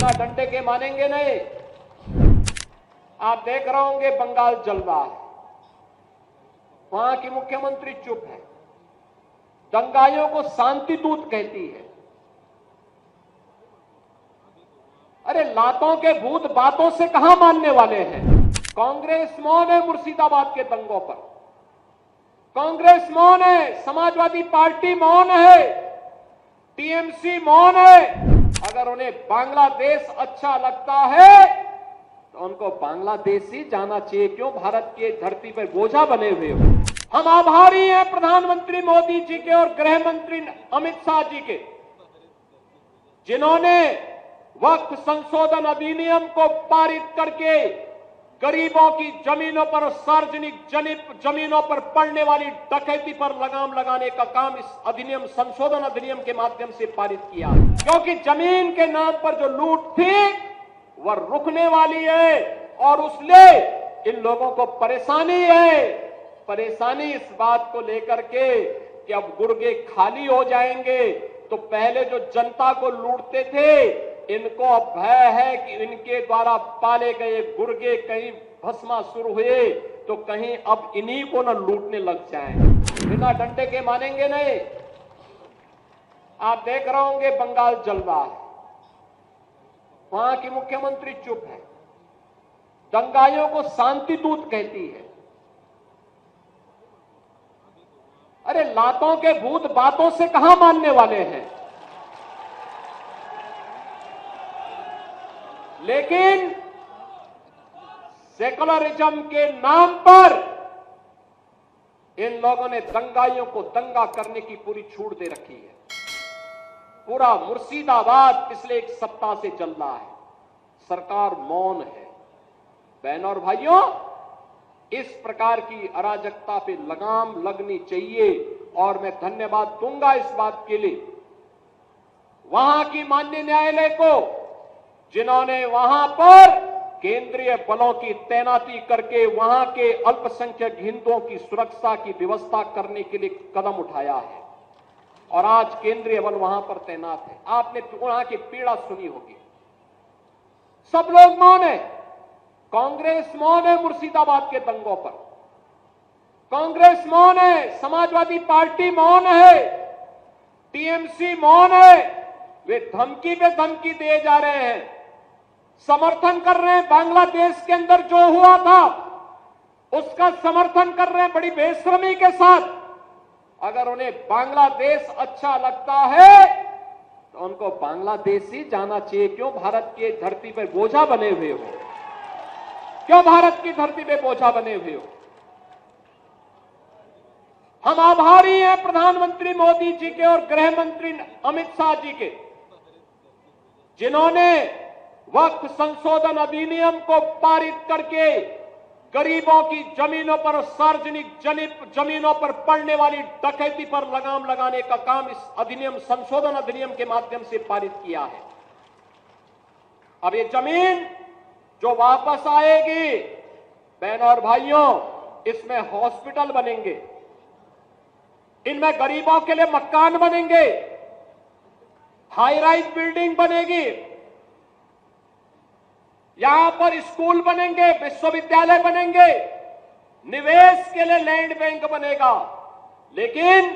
बिना डंडे के मानेंगे नहीं। आप देख रहे होंगे बंगाल जल रहा है, वहां की मुख्यमंत्री चुप है, दंगाइयों को शांति दूत कहती है। अरे लातों के भूत बातों से कहां मानने वाले हैं। कांग्रेस मौन है मुर्शिदाबाद के दंगों पर, कांग्रेस मौन है, समाजवादी पार्टी मौन है, टीएमसी मौन है। अगर उन्हें बांग्लादेश अच्छा लगता है तो उनको बांग्लादेश ही जाना चाहिए, क्यों भारत की धरती पर बोझा बने हुए हो। हम आभारी हैं प्रधानमंत्री मोदी जी के और गृह मंत्री अमित शाह जी के, जिन्होंने वक्फ संशोधन अधिनियम को पारित करके गरीबों की जमीनों पर, सार्वजनिक जमीनों पर पड़ने वाली डकैती पर लगाम लगाने का काम इस अधिनियम, संशोधन अधिनियम के माध्यम से पारित किया। क्योंकि जमीन के नाम पर जो लूट थी वह रुकने वाली है और उससे इन लोगों को परेशानी है। परेशानी इस बात को लेकर के कि अब गुर्गे खाली हो जाएंगे। तो पहले जो जनता को लूटते थे, इनको अब भय है कि इनके द्वारा पाले गए गुर्गे कहीं भस्मासुर हुए तो कहीं अब इन्हीं को न लूटने लग जाएं। बिना डंडे के मानेंगे नहीं। आप देख रहे होंगे बंगाल जल रहा है, वहां की मुख्यमंत्री चुप है, दंगाइयों को शांति दूत कहती है। अरे लातों के भूत बातों से कहां मानने वाले हैं। लेकिन सेकुलरिज्म के नाम पर इन लोगों ने दंगाइयों को दंगा करने की पूरी छूट दे रखी है। पूरा मुर्शिदाबाद पिछले एक सप्ताह से चल रहा है, सरकार मौन है। बहनों और भाइयों, इस प्रकार की अराजकता पे लगाम लगनी चाहिए और मैं धन्यवाद दूंगा इस बात के लिए वहां की माननीय न्यायालय को, जिन्होंने वहां पर केंद्रीय बलों की तैनाती करके वहां के अल्पसंख्यक हिंदुओं की सुरक्षा की व्यवस्था करने के लिए कदम उठाया है और आज केंद्रीय बल वहां पर तैनात है। आपने वहां की पीड़ा सुनी होगी। सब लोग मौन है, कांग्रेस मौन है मुर्शिदाबाद के दंगों पर, कांग्रेस मौन है, समाजवादी पार्टी मौन है, टीएमसी मौन है। वे धमकी पे धमकी दिए जा रहे हैं, समर्थन कर रहे हैं। बांग्लादेश के अंदर जो हुआ था उसका समर्थन कर रहे हैं बड़ी बेशर्मी के साथ। अगर उन्हें बांग्लादेश अच्छा लगता है तो उनको बांग्लादेश ही जाना चाहिए, क्यों भारत की धरती पर बोझा बने हुए हो, क्यों भारत की धरती पे बोझा बने हुए हो। हम आभारी हैं प्रधानमंत्री मोदी जी के और गृह मंत्री अमित शाह जी के, जिन्होंने वक्फ संशोधन अधिनियम को पारित करके गरीबों की जमीनों पर, सार्वजनिक जमीनों पर पड़ने वाली डकैती पर लगाम लगाने का काम इस अधिनियम, संशोधन अधिनियम के माध्यम से पारित किया है। अब ये जमीन जो वापस आएगी, बहनों और भाइयों, इसमें हॉस्पिटल बनेंगे, इनमें गरीबों के लिए मकान बनेंगे, हाई राइज बिल्डिंग बनेगी, यहां पर स्कूल बनेंगे, विश्वविद्यालय बनेंगे, निवेश के लिए लैंड बैंक बनेगा। लेकिन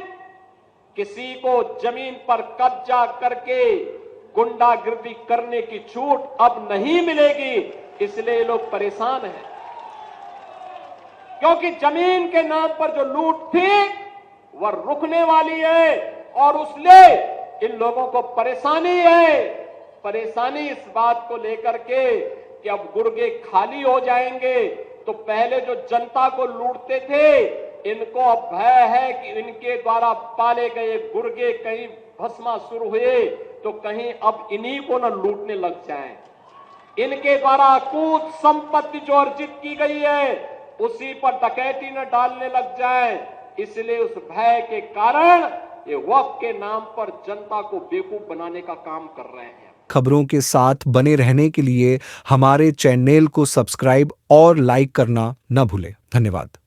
किसी को जमीन पर कब्जा करके गुंडागिर्दी करने की छूट अब नहीं मिलेगी, इसलिए लोग परेशान हैं। क्योंकि जमीन के नाम पर जो लूट थी वह रुकने वाली है और उससे इन लोगों को परेशानी है। परेशानी इस बात को लेकर के कि अब गुर्गे खाली हो जाएंगे। तो पहले जो जनता को लूटते थे, इनको अब भय है कि इनके द्वारा पाले गए गुर्गे कहीं भस्मासुर हुए तो कहीं अब इन्हीं को न लूटने लग जाएं। इनके द्वारा अकूत संपत्ति जो अर्जित की गई है उसी पर डकैती न डालने लग जाए। इसलिए उस भय के कारण ये वक्फ के नाम पर जनता को बेवकूफ बनाने का काम कर रहे हैं। खबरों के साथ बने रहने के लिए हमारे चैनल को सब्सक्राइब और लाइक करना न भूलें। धन्यवाद।